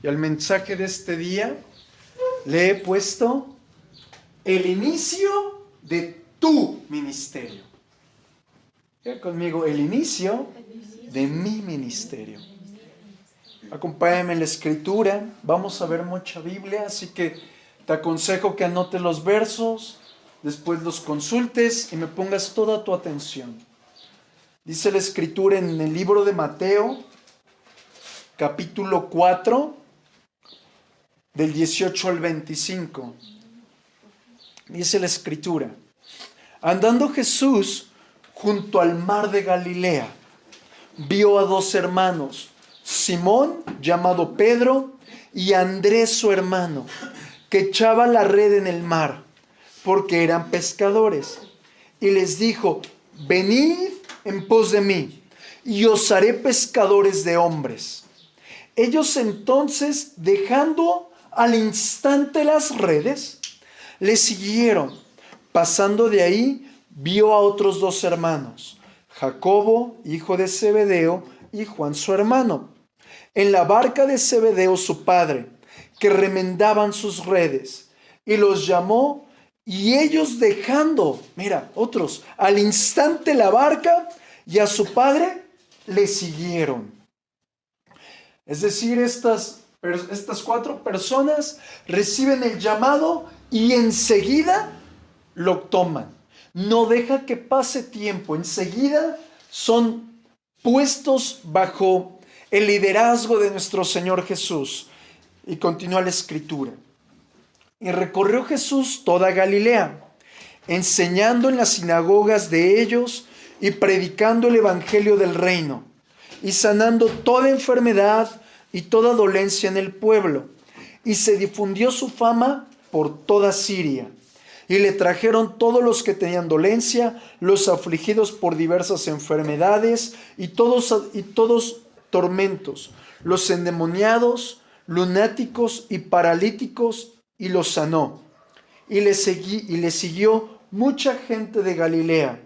Y al mensaje de este día le he puesto el inicio de tu ministerio. Diga conmigo, el inicio de mi ministerio. Acompáñame en la escritura, vamos a ver mucha Biblia, así que te aconsejo que anotes los versos, después los consultes y me pongas toda tu atención. Dice la escritura en el libro de Mateo, capítulo 4, del 18 al 25. Dice la escritura: andando Jesús junto al mar de Galilea, vio a dos hermanos, Simón, llamado Pedro, y Andrés su hermano, que echaban la red en el mar, porque eran pescadores. Y les dijo: venid en pos de mí, y os haré pescadores de hombres. Ellos entonces, dejando al instante las redes, le siguieron. Pasando de ahí, vio a otros dos hermanos, Jacobo, hijo de Zebedeo, y Juan su hermano, en la barca de Zebedeo su padre, que remendaban sus redes, y los llamó, y ellos dejando, mira, otros, al instante la barca y a su padre, le siguieron. Es decir, estas cuatro personas reciben el llamado y enseguida lo toman. No deja que pase tiempo, enseguida son puestos bajo el liderazgo de nuestro Señor Jesús. Y continúa la escritura. Y recorrió Jesús toda Galilea, enseñando en las sinagogas de ellos y predicando el evangelio del reino, y sanando toda enfermedad y toda dolencia en el pueblo. Y se difundió su fama por toda Siria. Y le trajeron todos los que tenían dolencia, los afligidos por diversas enfermedades y todos tormentos, los endemoniados, lunáticos y paralíticos, y los sanó. Y le siguió mucha gente de Galilea,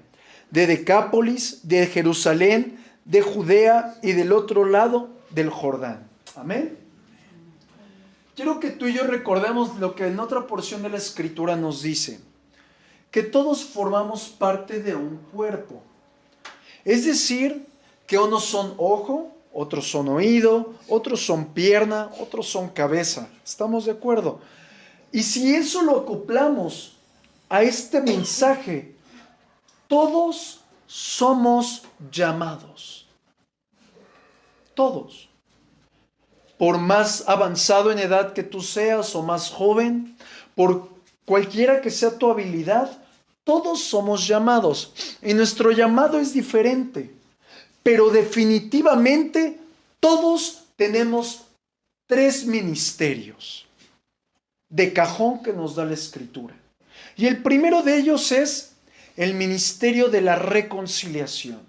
de Decápolis, de Jerusalén, de Judea y del otro lado del Jordán. Amén. Quiero que tú y yo recordemos lo que en otra porción de la escritura nos dice, que todos formamos parte de un cuerpo. Es decir, que unos son ojo, otros son oído, otros son pierna, otros son cabeza. ¿Estamos de acuerdo? Y si eso lo acoplamos a este mensaje, todos somos llamados. Todos. Por más avanzado en edad que tú seas o más joven, por cualquiera que sea tu habilidad, todos somos llamados. Y nuestro llamado es diferente. Pero definitivamente todos tenemos 3 ministerios de cajón que nos da la escritura. Y el primero de ellos es el ministerio de la reconciliación.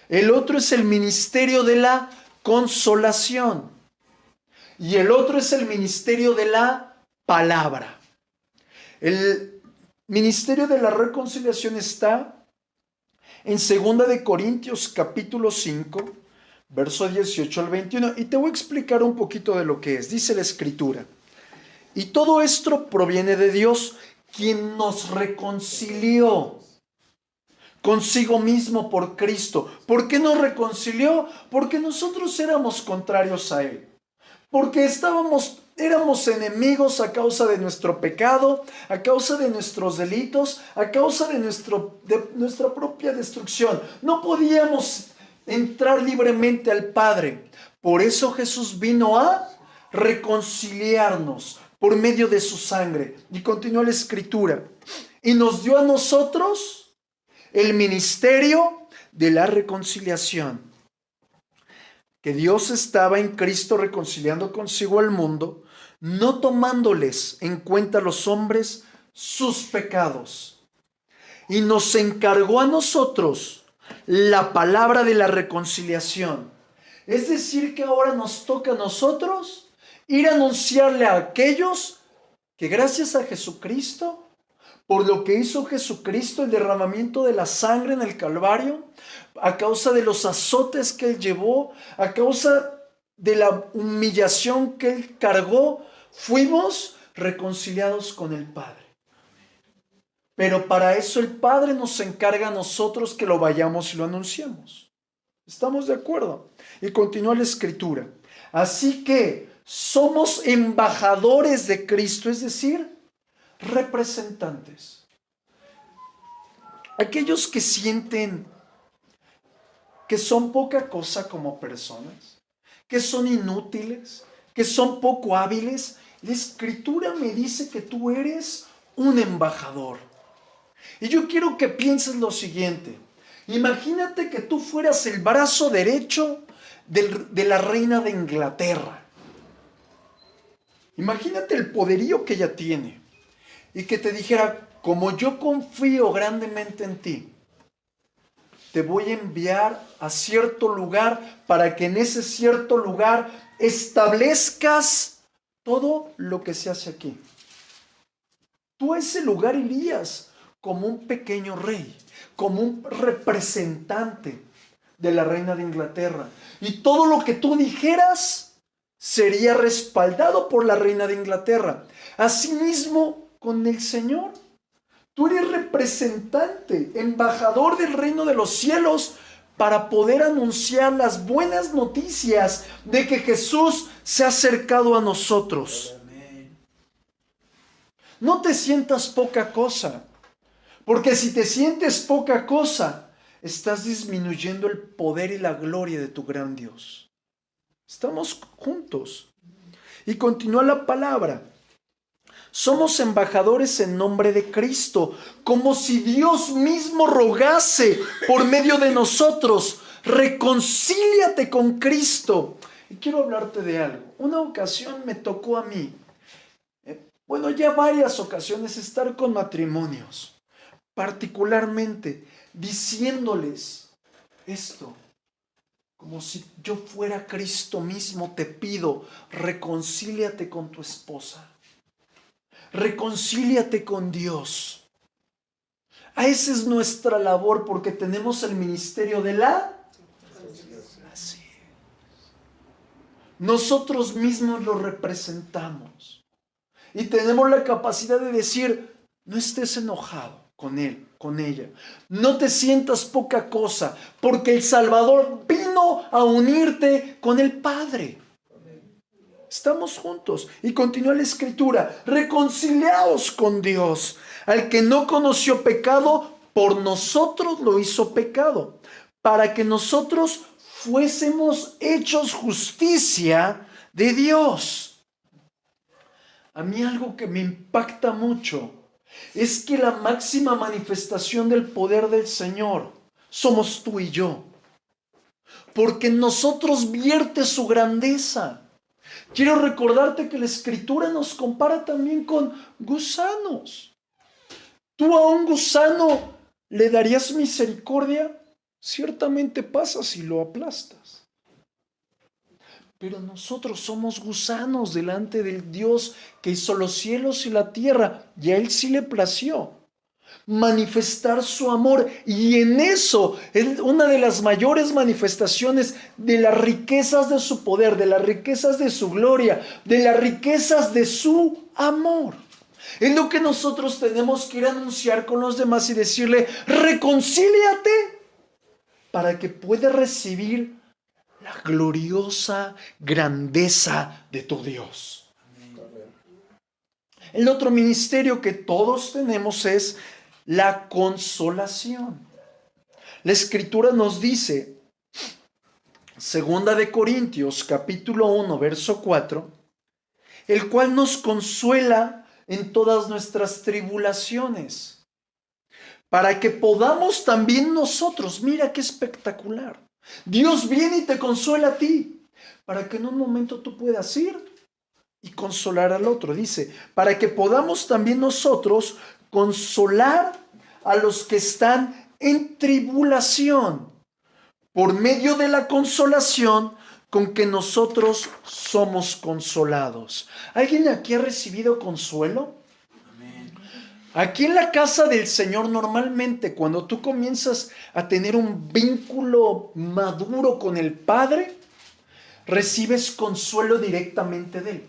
El otro es el ministerio de la consolación. Y el otro es el ministerio de la palabra. El ministerio de la reconciliación está en 2 de Corintios capítulo 5, verso 18 al 21. Y te voy a explicar un poquito de lo que es. Dice la escritura: y todo esto proviene de Dios, quien nos reconcilió consigo mismo por Cristo. ¿Por qué nos reconcilió? Porque nosotros éramos contrarios a Él. Porque éramos enemigos a causa de nuestro pecado, a causa de nuestros delitos, a causa de nuestra propia destrucción. No podíamos entrar libremente al Padre. Por eso Jesús vino a reconciliarnos por medio de su sangre. Y continúa la escritura. Y nos dio a nosotros el ministerio de la reconciliación. Que Dios estaba en Cristo reconciliando consigo al mundo, no tomándoles en cuenta a los hombres sus pecados. Y nos encargó a nosotros la palabra de la reconciliación. Es decir, que ahora nos toca a nosotros ir a anunciarle a aquellos que gracias a Jesucristo, por lo que hizo Jesucristo, el derramamiento de la sangre en el Calvario, a causa de los azotes que Él llevó, a causa de la humillación que Él cargó, fuimos reconciliados con el Padre. Pero para eso el Padre nos encarga a nosotros que lo vayamos y lo anunciemos. ¿Estamos de acuerdo? Y continúa la Escritura. Así que somos embajadores de Cristo, es decir, representantes. Aquellos que sienten que son poca cosa como personas, que son inútiles, que son poco hábiles, la Escritura me dice que tú eres un embajador. Y yo quiero que pienses lo siguiente. Imagínate que tú fueras el brazo derecho de la reina de Inglaterra. Imagínate el poderío que ella tiene. Y que te dijera, como yo confío grandemente en ti, te voy a enviar a cierto lugar para que en ese cierto lugar establezcas todo lo que se hace aquí. Tú a ese lugar irías como un pequeño rey, como un representante de la reina de Inglaterra. Y todo lo que tú dijeras sería respaldado por la reina de Inglaterra. Asimismo, con el Señor. Tú eres representante, embajador del reino de los cielos para poder anunciar las buenas noticias de que Jesús se ha acercado a nosotros. No te sientas poca cosa, porque si te sientes poca cosa, estás disminuyendo el poder y la gloria de tu gran Dios. Estamos juntos. Y continúa la palabra. Somos embajadores en nombre de Cristo, como si Dios mismo rogase por medio de nosotros, reconcíliate con Cristo. Y quiero hablarte de algo. Una ocasión me tocó a mí, ya varias ocasiones, estar con matrimonios, particularmente diciéndoles esto. Como si yo fuera Cristo mismo, te pido, reconcíliate con tu esposa. Reconcíliate con Dios. Esa es nuestra labor porque tenemos el ministerio de la... Así es. Nosotros mismos lo representamos. Y tenemos la capacidad de decir, no estés enojado con él, con ella. No te sientas poca cosa porque el Salvador vino a unirte con el Padre. Estamos juntos. Y continúa la Escritura. Reconciliaos con Dios. Al que no conoció pecado, por nosotros lo hizo pecado, para que nosotros fuésemos hechos justicia de Dios. A mí algo que me impacta mucho es que la máxima manifestación del poder del Señor somos tú y yo. Porque en nosotros vierte su grandeza. Quiero recordarte que la Escritura nos compara también con gusanos. ¿Tú a un gusano le darías misericordia? Ciertamente pasa si lo aplastas. Pero nosotros somos gusanos delante del Dios que hizo los cielos y la tierra, y a Él sí le plació manifestar su amor, y en eso es una de las mayores manifestaciones de las riquezas de su poder, de las riquezas de su gloria, de las riquezas de su amor. Es lo que nosotros tenemos que ir a anunciar con los demás y decirle, reconcíliate para que puedas recibir la gloriosa grandeza de tu Dios. El otro ministerio que todos tenemos es la consolación. La Escritura nos dice, 2 de Corintios, capítulo 1, verso 4, el cual nos consuela en todas nuestras tribulaciones, para que podamos también nosotros, mira qué espectacular, Dios viene y te consuela a ti, para que en un momento tú puedas ir y consolar al otro. Dice, para que podamos también nosotros consolar a los que están en tribulación, por medio de la consolación con que nosotros somos consolados. ¿Alguien aquí ha recibido consuelo? Amén. Aquí en la casa del Señor, normalmente cuando tú comienzas a tener un vínculo maduro con el Padre, recibes consuelo directamente de Él.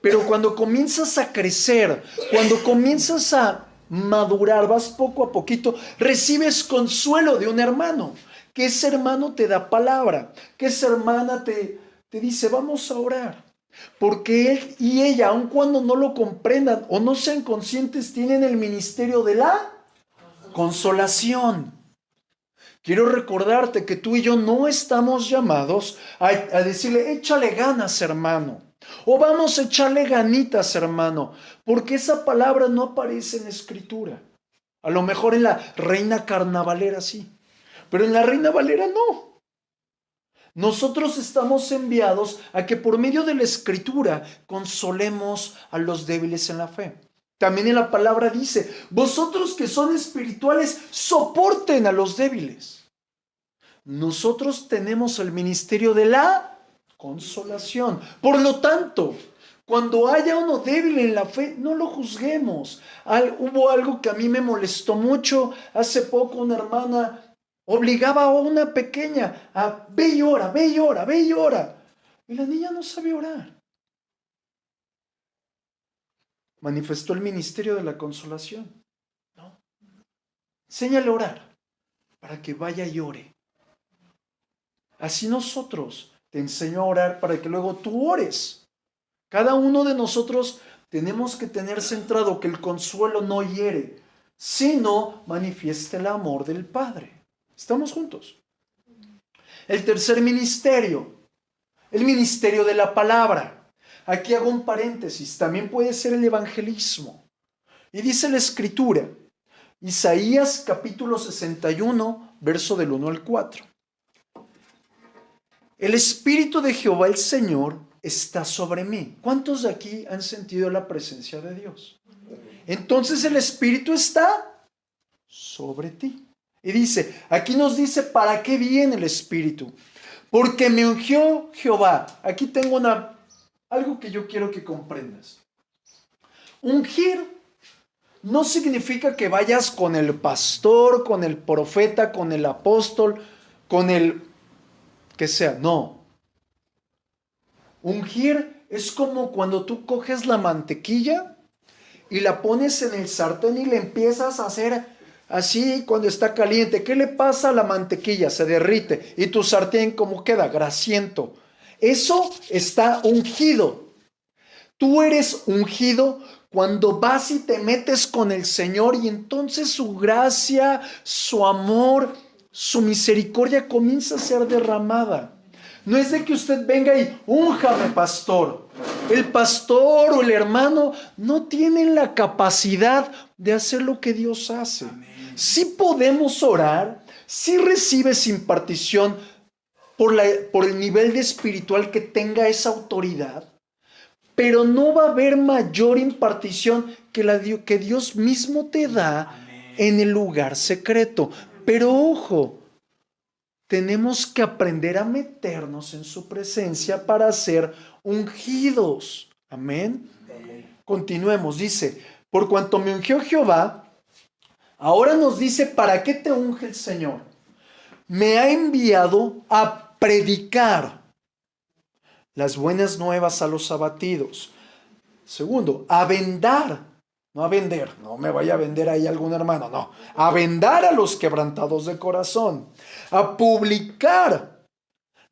Pero cuando comienzas a crecer, cuando comienzas a madurar, vas poco a poquito, recibes consuelo de un hermano, que ese hermano te da palabra, que esa hermana te dice, vamos a orar. Porque él y ella, aun cuando no lo comprendan o no sean conscientes, tienen el ministerio de la consolación. Quiero recordarte que tú y yo no estamos llamados a decirle, échale ganas, hermano. O vamos a echarle ganitas, hermano. Porque esa palabra no aparece en la Escritura. A lo mejor en la Reina Carnavalera sí. Pero en la Reina Valera no. Nosotros estamos enviados a que por medio de la Escritura consolemos a los débiles en la fe. También en la palabra dice, vosotros que son espirituales, soporten a los débiles. Nosotros tenemos el ministerio de la consolación. Por lo tanto, cuando haya uno débil en la fe, no lo juzguemos. Hubo algo que a mí me molestó mucho. Hace poco una hermana obligaba a una pequeña a ve y ora, ve y ora, ve y ora. Y la niña no sabe orar. Manifestó el ministerio de la consolación. ¿No? Enséñale a orar para que vaya y ore. Así nosotros te enseño a orar para que luego tú ores. Cada uno de nosotros tenemos que tener centrado que el consuelo no hiere, sino manifiesta el amor del Padre. ¿Estamos juntos? El tercer ministerio, el ministerio de la palabra. Aquí hago un paréntesis, también puede ser el evangelismo. Y dice la Escritura, Isaías capítulo 61, verso del 1 al 4. El Espíritu de Jehová el Señor está sobre mí. ¿Cuántos de aquí han sentido la presencia de Dios? Entonces el Espíritu está sobre ti. Y dice, aquí nos dice para qué viene el Espíritu. Porque me ungió Jehová. Aquí tengo algo que yo quiero que comprendas. Ungir no significa que vayas con el pastor, con el profeta, con el apóstol, con el que sea. No. Ungir es como cuando tú coges la mantequilla y la pones en el sartén y le empiezas a hacer así cuando está caliente. ¿Qué le pasa a la mantequilla? Se derrite. ¿Y tu sartén cómo queda? Grasiento. Eso está ungido. Tú eres ungido cuando vas y te metes con el Señor y entonces su gracia, su amor, su misericordia comienza a ser derramada. No es de que usted venga y únjame, pastor. El pastor o el hermano no tienen la capacidad de hacer lo que Dios hace. Sí podemos orar, sí recibes impartición por el nivel de espiritual que tenga esa autoridad, pero no va a haber mayor impartición que Dios mismo te da en el lugar secreto. Pero ojo, tenemos que aprender a meternos en su presencia para ser ungidos. Amén. Continuemos, dice, por cuanto me ungió Jehová, ahora nos dice, ¿para qué te unge el Señor? Me ha enviado a predicar las buenas nuevas a los abatidos. Segundo, a vendar, no a vender, no me vaya a vender ahí algún hermano, no, a vendar a los quebrantados de corazón, a publicar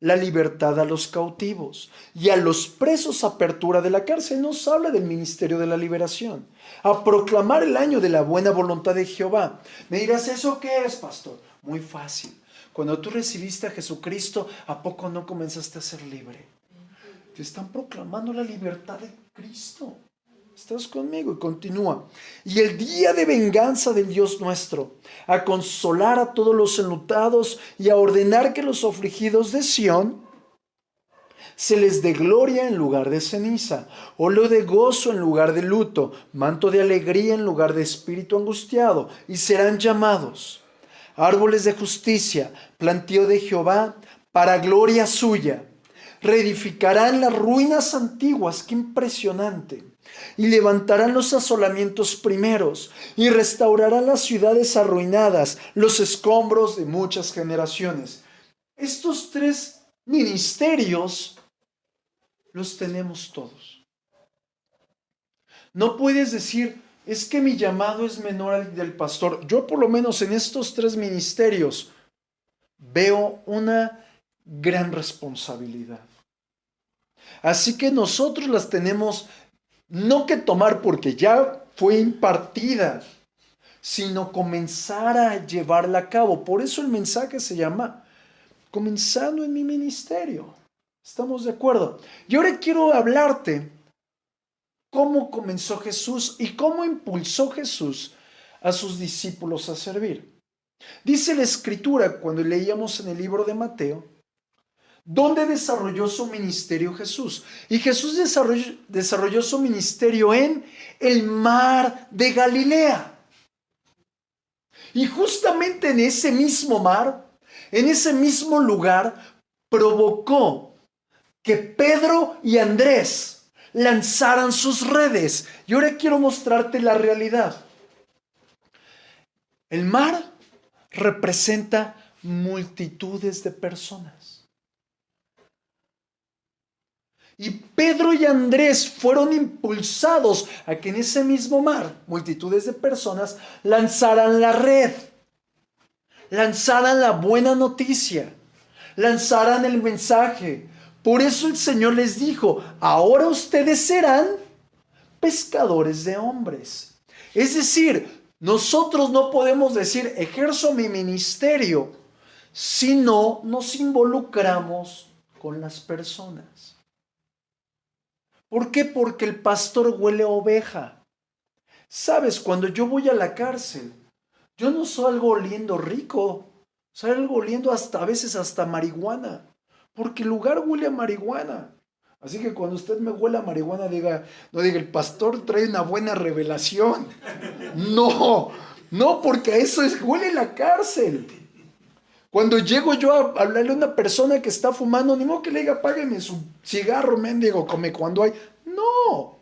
la libertad a los cautivos y a los presos apertura de la cárcel. Nos habla del ministerio de la liberación, a proclamar el año de la buena voluntad de Jehová. Me dirás, ¿eso qué es, pastor? Muy fácil. Cuando tú recibiste a Jesucristo, ¿a poco no comenzaste a ser libre? Te están proclamando la libertad de Cristo. ¿Estás conmigo? Y continúa. Y el día de venganza del Dios nuestro, a consolar a todos los enlutados y a ordenar que los afligidos de Sión se les dé gloria en lugar de ceniza, óleo de gozo en lugar de luto, manto de alegría en lugar de espíritu angustiado, y serán llamados árboles de justicia, plantío de Jehová, para gloria suya. Reedificarán las ruinas antiguas, qué impresionante, y levantarán los asolamientos primeros, y restaurarán las ciudades arruinadas, los escombros de muchas generaciones. Estos tres ministerios los tenemos todos. No puedes decir, es que mi llamado es menor al del pastor. Yo por lo menos en estos 3 ministerios veo una gran responsabilidad. Así que nosotros las tenemos no que tomar porque ya fue impartida, sino comenzar a llevarla a cabo. Por eso el mensaje se llama Comenzando en mi ministerio. ¿Estamos de acuerdo? Y ahora quiero hablarte cómo comenzó Jesús y cómo impulsó Jesús a sus discípulos a servir. Dice la Escritura, cuando leíamos en el libro de Mateo, ¿dónde desarrolló su ministerio Jesús? Y Jesús desarrolló su ministerio en el mar de Galilea. Y justamente en ese mismo mar, en ese mismo lugar, provocó que Pedro y Andrés lanzaran sus redes. Y ahora quiero mostrarte la realidad. El mar representa multitudes de personas. Y Pedro y Andrés fueron impulsados a que en ese mismo mar, multitudes de personas, lanzaran la red, lanzaran la buena noticia, lanzaran el mensaje. Por eso el Señor les dijo, ahora ustedes serán pescadores de hombres. Es decir, nosotros no podemos decir, ejerzo mi ministerio, si no nos involucramos con las personas. ¿Por qué? Porque el pastor huele a oveja. Sabes, cuando yo voy a la cárcel, yo no salgo oliendo rico, salgo oliendo a veces hasta marihuana, porque el lugar huele a marihuana. Así que cuando usted me huele a marihuana, no diga, el pastor trae una buena revelación. No, porque a eso huele la cárcel. Cuando llego yo a hablarle a una persona que está fumando, ni modo que le diga, págueme su cigarro, mendigo, come cuando hay. No,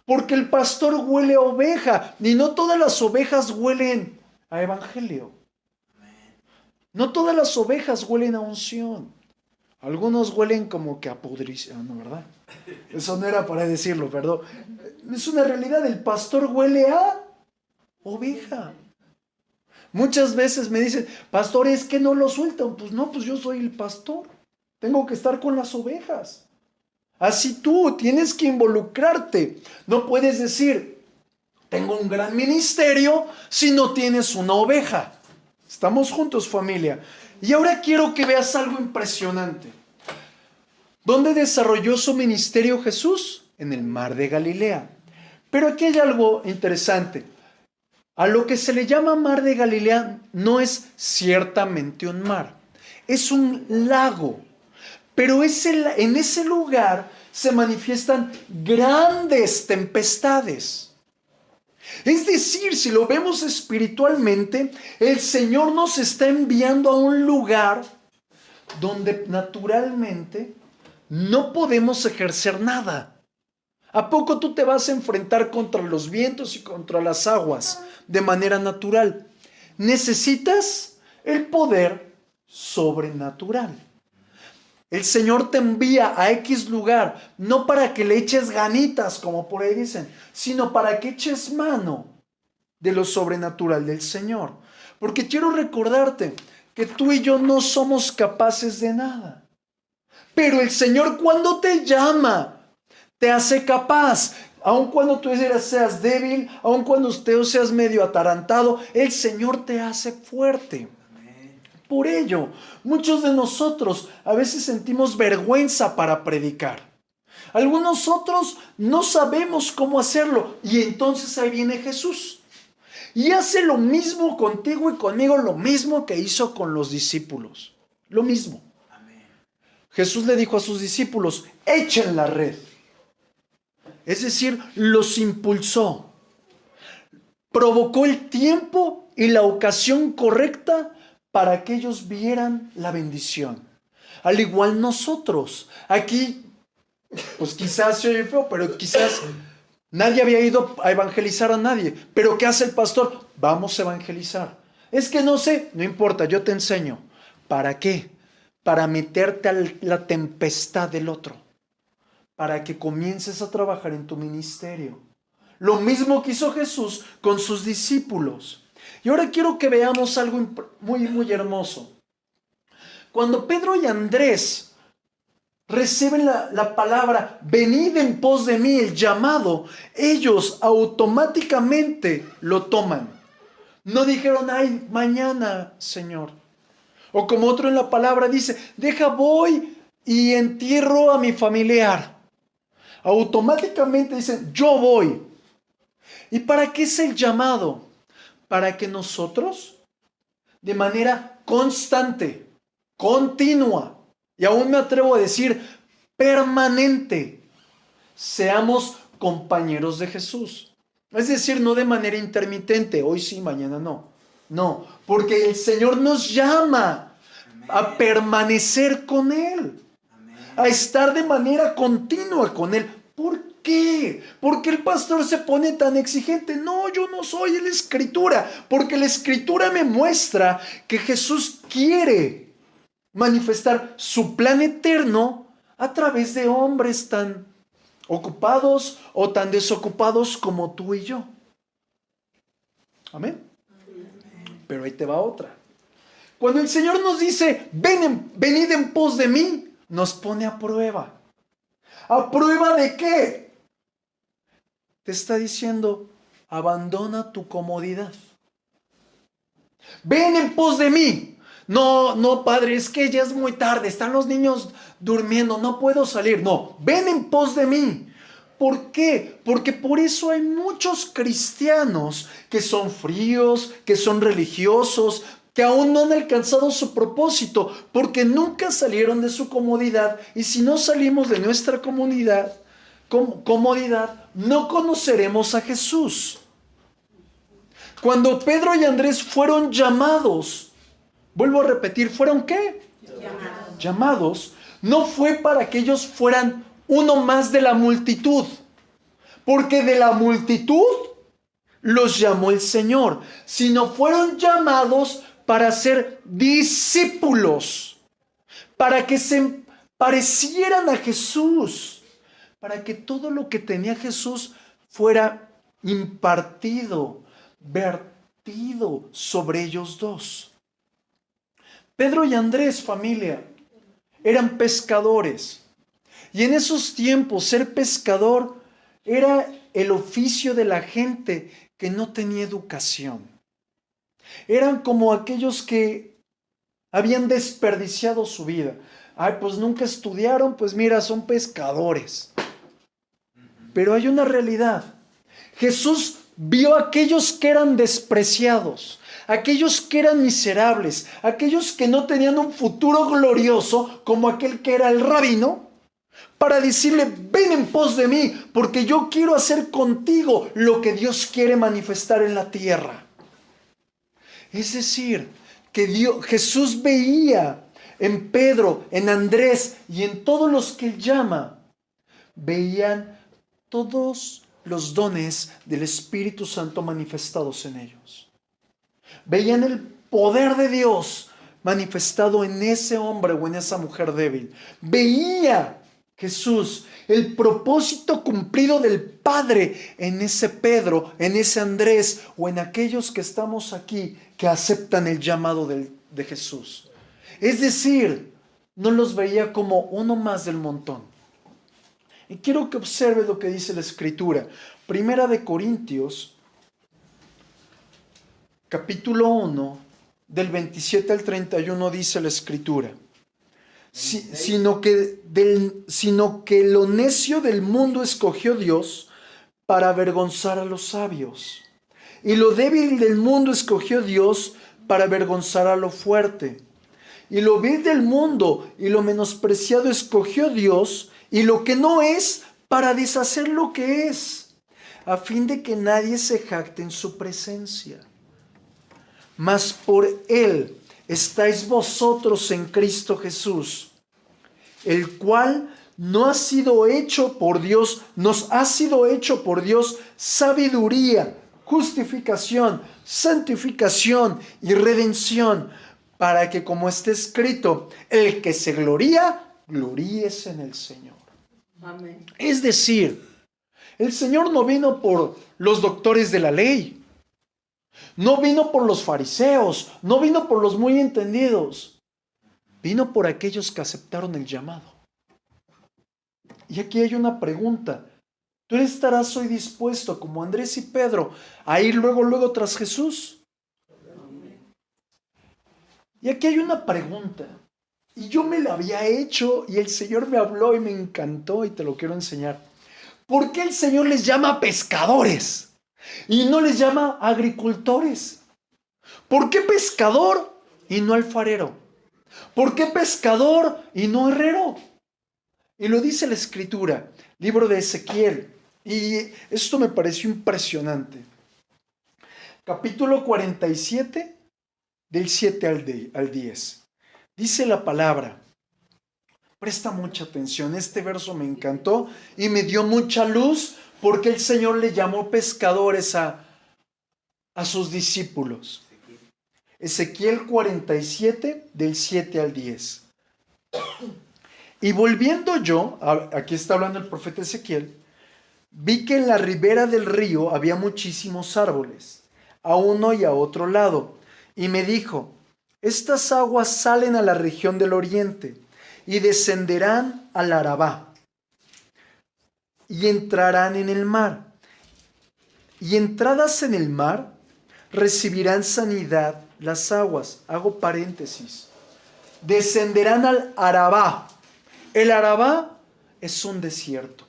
porque el pastor huele a oveja, y no todas las ovejas huelen a evangelio. No todas las ovejas huelen a unción. Algunos huelen como que a pudrición, ¿no, verdad? Eso no era para decirlo, perdón. Es una realidad, el pastor huele a oveja. Muchas veces me dicen, pastor, es que no lo sueltan. Pues no, pues yo soy el pastor. Tengo que estar con las ovejas. Así tú tienes que involucrarte. No puedes decir, tengo un gran ministerio si no tienes una oveja. Estamos juntos, familia. Y ahora quiero que veas algo impresionante. ¿Dónde desarrolló su ministerio Jesús? En el mar de Galilea. Pero aquí hay algo interesante. A lo que se le llama mar de Galilea no es ciertamente un mar, es un lago. Pero en ese lugar se manifiestan grandes tempestades. Es decir, si lo vemos espiritualmente, el Señor nos está enviando a un lugar donde naturalmente no podemos ejercer nada. ¿A poco tú te vas a enfrentar contra los vientos y contra las aguas de manera natural? Necesitas el poder sobrenatural. El Señor te envía a X lugar, no para que le eches ganitas, como por ahí dicen, sino para que eches mano de lo sobrenatural del Señor. Porque quiero recordarte que tú y yo no somos capaces de nada. Pero el Señor, cuando te llama, te hace capaz. Aun cuando tú seas débil, aun cuando usted seas medio atarantado, el Señor te hace fuerte. Por ello, muchos de nosotros a veces sentimos vergüenza para predicar. Algunos otros no sabemos cómo hacerlo. Y entonces ahí viene Jesús. Y hace lo mismo contigo y conmigo, lo mismo que hizo con los discípulos. Lo mismo. Jesús le dijo a sus discípulos, echen la red. Es decir, los impulsó. Provocó el tiempo y la ocasión correcta para que ellos vieran la bendición. Al igual nosotros. Aquí, pues quizás se oye feo, pero quizás nadie había ido a evangelizar a nadie. Pero ¿qué hace el pastor? Vamos a evangelizar. Es que no sé, no importa, yo te enseño. ¿Para qué? para meterte a la tempestad del otro, para que comiences a trabajar en tu ministerio. Lo mismo que hizo Jesús con sus discípulos. Y ahora quiero que veamos algo muy hermoso. Cuando Pedro y Andrés reciben la palabra, venid en pos de mí, el llamado, ellos automáticamente lo toman. No dijeron, ay, mañana, Señor. O como otro en la palabra dice, voy y entierro a mi familiar. Automáticamente dicen, yo voy. ¿Y para qué es el llamado? Para que nosotros, de manera constante, continua, y aún me atrevo a decir permanente, seamos compañeros de Jesús. Es decir, no de manera intermitente, hoy sí, mañana no. No, porque el Señor nos llama a permanecer con Él, a estar de manera continua con Él. ¿Por qué? ¿Por qué el pastor se pone tan exigente? No, yo no soy la Escritura, porque la Escritura me muestra que Jesús quiere manifestar su plan eterno a través de hombres tan ocupados o tan desocupados como tú y yo. Amén. Pero ahí te va otra. Cuando el Señor nos dice, venid en pos de mí, nos pone a prueba. ¿A prueba de qué? Te está diciendo, abandona tu comodidad. Ven en pos de mí. No, padre, es que ya es muy tarde, están los niños durmiendo, no puedo salir. No, ven en pos de mí. ¿Por qué? Porque por eso hay muchos cristianos que son fríos, que son religiosos, que aún no han alcanzado su propósito, porque nunca salieron de su comodidad. Y si no salimos de nuestra comodidad, no conoceremos a Jesús. Cuando Pedro y Andrés fueron llamados, vuelvo a repetir, ¿fueron qué? Llamados. No fue para que ellos fueran uno más de la multitud, porque de la multitud los llamó el Señor, sino fueron llamados para ser discípulos, para que se parecieran a Jesús, para que todo lo que tenía Jesús fuera impartido, vertido sobre ellos dos. Pedro y Andrés, familia, eran pescadores. Y en esos tiempos ser pescador era el oficio de la gente que no tenía educación. Eran como aquellos que habían desperdiciado su vida. Ay, pues nunca estudiaron, pues mira, son pescadores. Pero hay una realidad. Jesús vio a aquellos que eran despreciados, aquellos que eran miserables, aquellos que no tenían un futuro glorioso como aquel que era el rabino, para decirle, ven en pos de mí, porque yo quiero hacer contigo lo que Dios quiere manifestar en la tierra. Es decir, que Jesús veía en Pedro, en Andrés y en todos los que él llama, veían todos los dones del Espíritu Santo manifestados en ellos. Veían el poder de Dios manifestado en ese hombre o en esa mujer débil. Veía Jesús el propósito cumplido del Padre en ese Pedro, en ese Andrés o en aquellos que estamos aquí que aceptan el llamado de Jesús. Es decir, no los veía como uno más del montón. Y quiero que observe lo que dice la Escritura. Primera de Corintios, capítulo 1, del 27 al 31 dice la Escritura. Sino que lo necio del mundo escogió Dios para avergonzar a los sabios. Y lo débil del mundo escogió Dios para avergonzar a lo fuerte. Y lo vil del mundo y lo menospreciado escogió Dios, y lo que no es, para deshacer lo que es, a fin de que nadie se jacte en su presencia. Mas por Él estáis vosotros en Cristo Jesús, el cual nos ha sido hecho por Dios sabiduría, justificación, santificación y redención, para que, como está escrito, el que se gloría, gloríese en el Señor. Amén. Es decir, el Señor no vino por los doctores de la ley, no vino por los fariseos, no vino por los muy entendidos, vino por aquellos que aceptaron el llamado. Y aquí hay una pregunta. ¿Tú estarás hoy dispuesto, como Andrés y Pedro, a ir luego tras Jesús? Y aquí hay una pregunta. Y yo me la había hecho y el Señor me habló y me encantó y te lo quiero enseñar. ¿Por qué el Señor les llama pescadores y no les llama agricultores? ¿Por qué pescador y no alfarero? ¿Por qué pescador y no herrero? Y lo dice la Escritura, libro de Ezequiel. Y esto me pareció impresionante. Capítulo 47, del 7 al 10. Dice la palabra. Presta mucha atención, este verso me encantó y me dio mucha luz porque el Señor le llamó pescadores a sus discípulos. Ezequiel 47, del 7 al 10. Y volviendo yo, aquí está hablando el profeta Ezequiel, vi que en la ribera del río había muchísimos árboles, a uno y a otro lado, y me dijo, estas aguas salen a la región del oriente y descenderán al Arabá y entrarán en el mar. Y entradas en el mar recibirán sanidad las aguas. Hago paréntesis. Descenderán al Arabá. El Arabá es un desierto.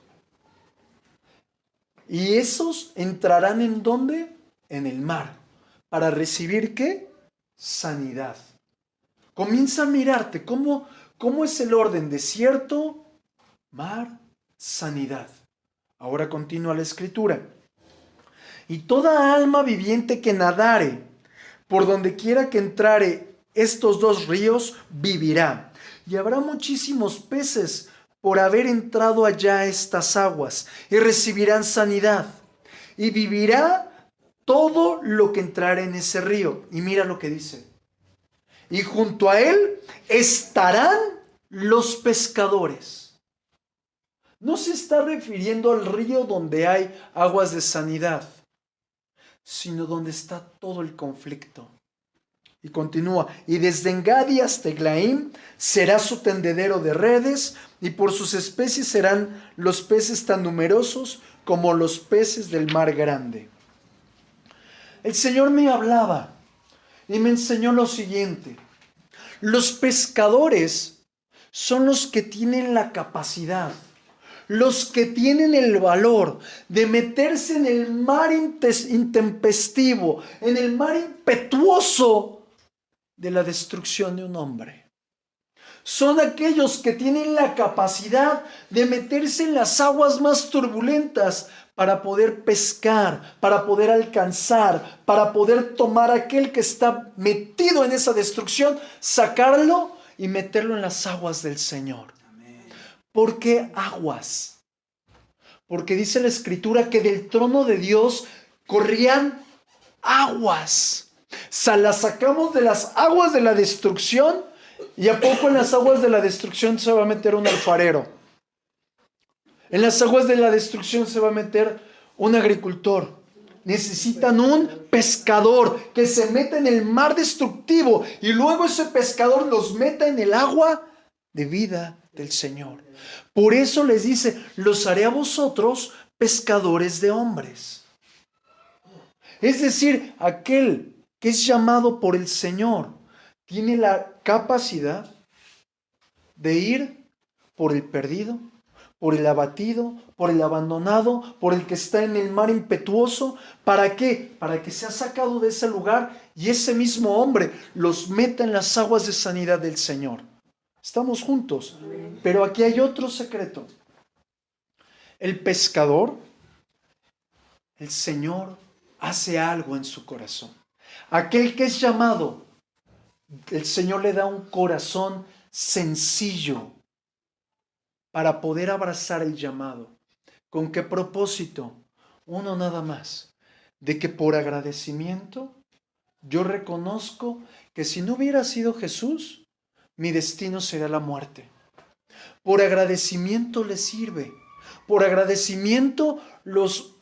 Y esos entrarán ¿en dónde? En el mar. ¿Para recibir qué? Sanidad. Comienza a mirarte cómo es el orden: desierto, mar, sanidad. Ahora continúa la escritura. Y toda alma viviente que nadare por donde quiera que entrare estos dos ríos vivirá. Y habrá muchísimos peces por haber entrado allá estas aguas y recibirán sanidad. Y vivirá todo lo que entrare en ese río. Y mira lo que dice. Y junto a él estarán los pescadores. No se está refiriendo al río donde hay aguas de sanidad, sino donde está todo el conflicto. Y continúa, y desde Engadi hasta Eglaim será su tendedero de redes, y por sus especies serán los peces tan numerosos como los peces del mar grande. El Señor me hablaba y me enseñó lo siguiente. Los pescadores son los que tienen la capacidad, los que tienen el valor de meterse en el mar intempestivo, en el mar impetuoso de la destrucción de un hombre. Son aquellos que tienen la capacidad de meterse en las aguas más turbulentas para poder pescar, para poder alcanzar, para poder tomar a aquel que está metido en esa destrucción, sacarlo y meterlo en las aguas del Señor. ¿Por qué aguas? Porque dice la Escritura que del trono de Dios corrían aguas. O sea, las sacamos de las aguas de la destrucción, y a poco en las aguas de la destrucción se va a meter un alfarero. En las aguas de la destrucción se va a meter un agricultor. Necesitan un pescador que se meta en el mar destructivo y luego ese pescador los meta en el agua de vida del Señor. Por eso les dice, los haré a vosotros pescadores de hombres. Es decir, aquel que es llamado por el Señor tiene la capacidad de ir por el perdido, por el abatido, por el abandonado, por el que está en el mar impetuoso. ¿Para qué? Para que sea sacado de ese lugar y ese mismo hombre los meta en las aguas de sanidad del Señor. Estamos juntos. Pero aquí hay otro secreto. El pescador, el Señor hace algo en su corazón. Aquel que es llamado, el Señor le da un corazón sencillo para poder abrazar el llamado. ¿Con qué propósito? Uno nada más, de que por agradecimiento yo reconozco que si no hubiera sido Jesús, mi destino sería la muerte. Por agradecimiento le sirve. Por agradecimiento los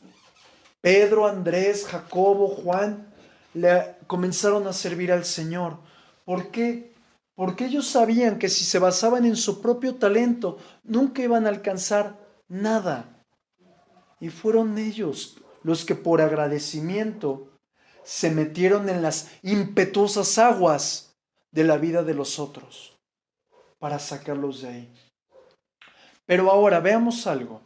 Pedro, Andrés, Jacobo, Juan le comenzaron a servir al Señor. ¿Por qué? Porque ellos sabían que si se basaban en su propio talento, nunca iban a alcanzar nada. Y fueron ellos los que por agradecimiento se metieron en las impetuosas aguas de la vida de los otros para sacarlos de ahí. Pero ahora veamos algo.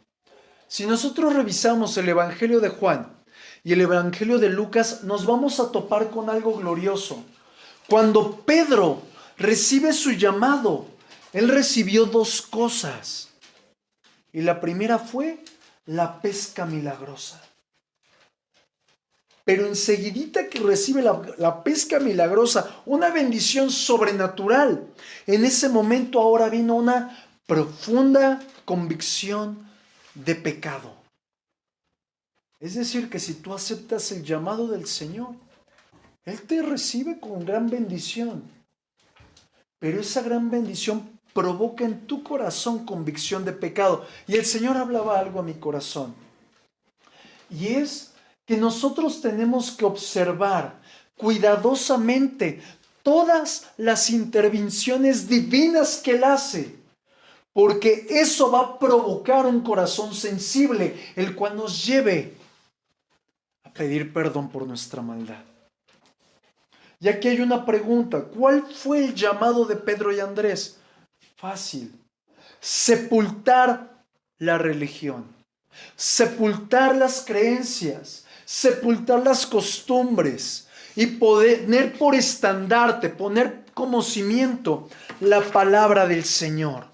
Si nosotros revisamos el Evangelio de Juan y el Evangelio de Lucas, nos vamos a topar con algo glorioso. Cuando Pedro recibe su llamado, él recibió dos cosas. Y la primera fue la pesca milagrosa. Pero enseguidita que recibe la pesca milagrosa, una bendición sobrenatural, en ese momento ahora vino una profunda convicción de pecado. Es decir, que si tú aceptas el llamado del Señor, Él te recibe con gran bendición. Pero esa gran bendición provoca en tu corazón convicción de pecado. Y el Señor hablaba algo a mi corazón. Y es que nosotros tenemos que observar cuidadosamente todas las intervenciones divinas que Él hace, porque eso va a provocar un corazón sensible, el cual nos lleve a pedir perdón por nuestra maldad. Y aquí hay una pregunta: ¿cuál fue el llamado de Pedro y Andrés? Fácil: sepultar la religión, sepultar las creencias, sepultar las costumbres y poner por estandarte, poner como cimiento la palabra del Señor.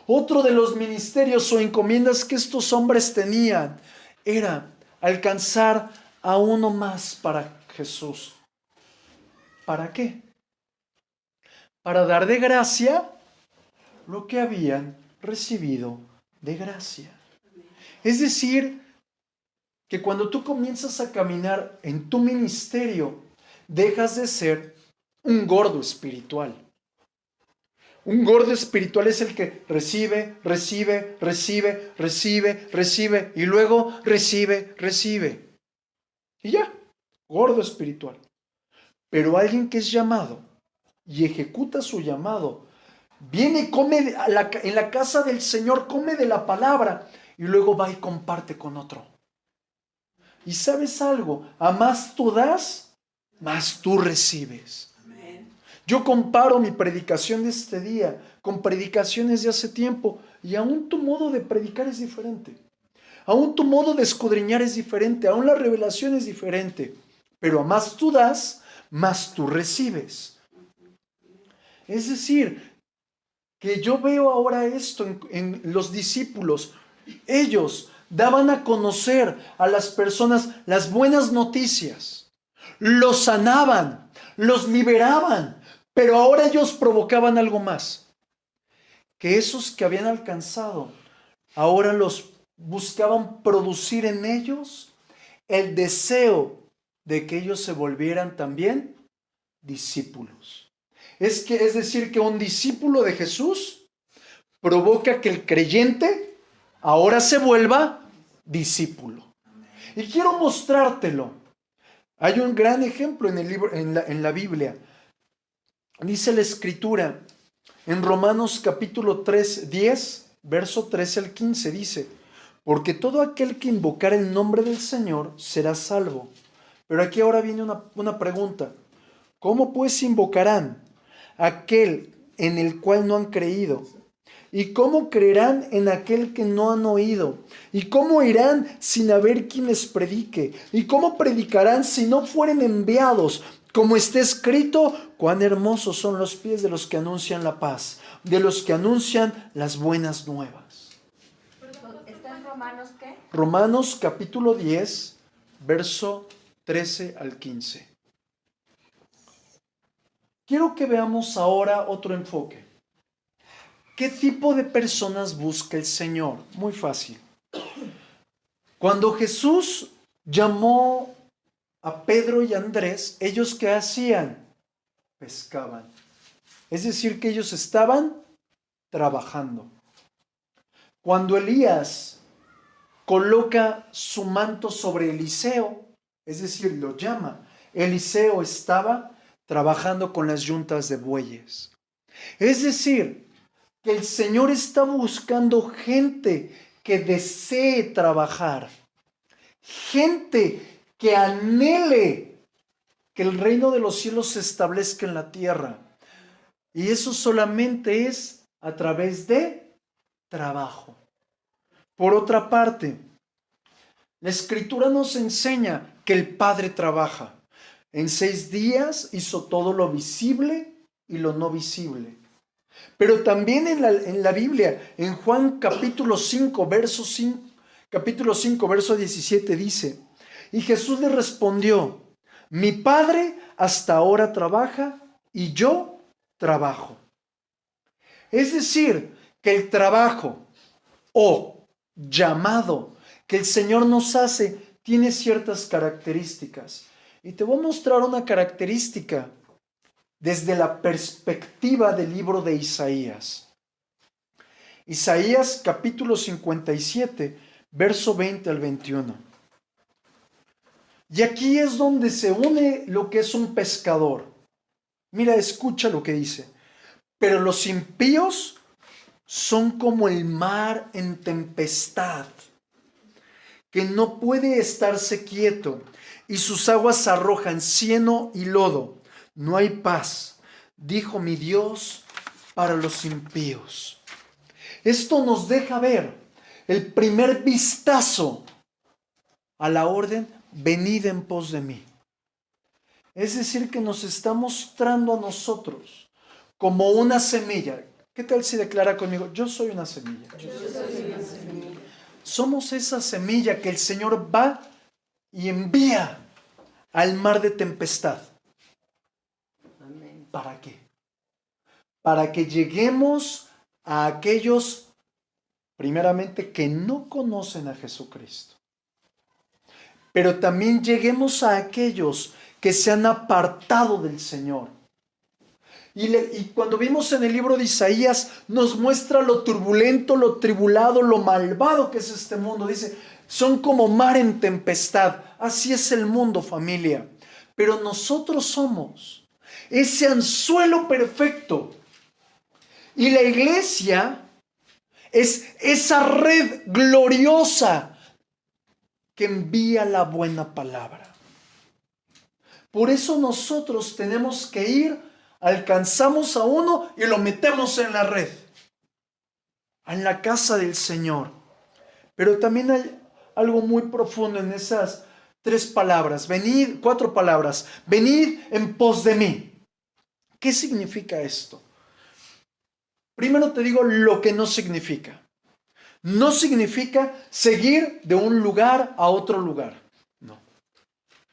Otro de los ministerios o encomiendas que estos hombres tenían era alcanzar a uno más para Jesús. ¿Para qué? Para dar de gracia lo que habían recibido de gracia. Es decir, que cuando tú comienzas a caminar en tu ministerio, dejas de ser un gordo espiritual. Un gordo espiritual es el que recibe y luego recibe. Y ya, gordo espiritual. Pero alguien que es llamado y ejecuta su llamado, viene y come en la casa del Señor, come de la palabra y luego va y comparte con otro. Y ¿sabes algo? A más tú das, más tú recibes. Yo comparo mi predicación de este día con predicaciones de hace tiempo y aún tu modo de predicar es diferente. Aún tu modo de escudriñar es diferente, aún la revelación es diferente. Pero a más tú das, más tú recibes. Es decir, que yo veo ahora esto en los discípulos. Ellos daban a conocer a las personas las buenas noticias. Los sanaban, los liberaban. Pero ahora ellos provocaban algo más. Que esos que habían alcanzado, ahora los buscaban producir en ellos el deseo de que ellos se volvieran también discípulos. Es decir, que un discípulo de Jesús provoca que el creyente ahora se vuelva discípulo. Y quiero mostrártelo. Hay un gran ejemplo en el libro, en la Biblia. Dice la Escritura en Romanos capítulo 3, 10, verso 13 al 15, dice: porque todo aquel que invocar el nombre del Señor será salvo. Pero aquí ahora viene una pregunta: ¿cómo pues invocarán aquel en el cual no han creído? ¿Y cómo creerán en aquel que no han oído? ¿Y cómo irán sin haber quien les predique? ¿Y cómo predicarán si no fueren enviados? Como está escrito: cuán hermosos son los pies de los que anuncian la paz, de los que anuncian las buenas nuevas. ¿Está en Romanos qué? Romanos capítulo 10, verso 13 al 15. Quiero que veamos ahora otro enfoque. ¿Qué tipo de personas busca el Señor? Muy fácil. Cuando Jesús llamó a Pedro y Andrés, ¿ellos qué hacían? Pescaban. Es decir, que ellos estaban trabajando. Cuando Elías coloca su manto sobre Eliseo, es decir, lo llama, Eliseo estaba trabajando con las yuntas de bueyes. Es decir, que el Señor está buscando gente que desee trabajar, gente que anhele que el reino de los cielos se establezca en la tierra. Y eso solamente es a través de trabajo. Por otra parte, la Escritura nos enseña que el Padre trabaja. En 6 días hizo todo lo visible y lo no visible. Pero también en la Biblia, en Juan capítulo 5, verso 17 dice, y Jesús le respondió, mi Padre hasta ahora trabaja y yo trabajo. Es decir, que el trabajo o llamado que el Señor nos hace tiene ciertas características. Y te voy a mostrar una característica desde la perspectiva del libro de Isaías. Isaías capítulo 57, verso 20 al 21. Y aquí es donde se une lo que es un pescador. Mira, escucha lo que dice. Pero los impíos son como el mar en tempestad, que no puede estarse quieto, y sus aguas arrojan cieno y lodo. No hay paz, dijo mi Dios, para los impíos. Esto nos deja ver el primer vistazo a la orden, venid en pos de mí. Es decir, que nos está mostrando a nosotros como una semilla. ¿Qué tal si declara conmigo? Yo soy una semilla. Yo soy una semilla. Somos esa semilla que el Señor va y envía al mar de tempestad. Amén. ¿Para qué? Para que lleguemos a aquellos, primeramente, que no conocen a Jesucristo. Pero también lleguemos a aquellos que se han apartado del Señor. Y cuando vimos en el libro de Isaías, nos muestra lo turbulento, lo tribulado, lo malvado que es este mundo. Dice, son como mar en tempestad. Así es el mundo, familia. Pero nosotros somos ese anzuelo perfecto. Y la iglesia es esa red gloriosa que envía la buena palabra. Por eso nosotros tenemos que ir, alcanzamos a uno y lo metemos en la red, en la casa del Señor. Pero también hay algo muy profundo en esas 3 palabras, venid, 4 palabras, venid en pos de mí. ¿Qué significa esto? Primero te digo lo que no significa. No significa seguir de un lugar a otro lugar. No.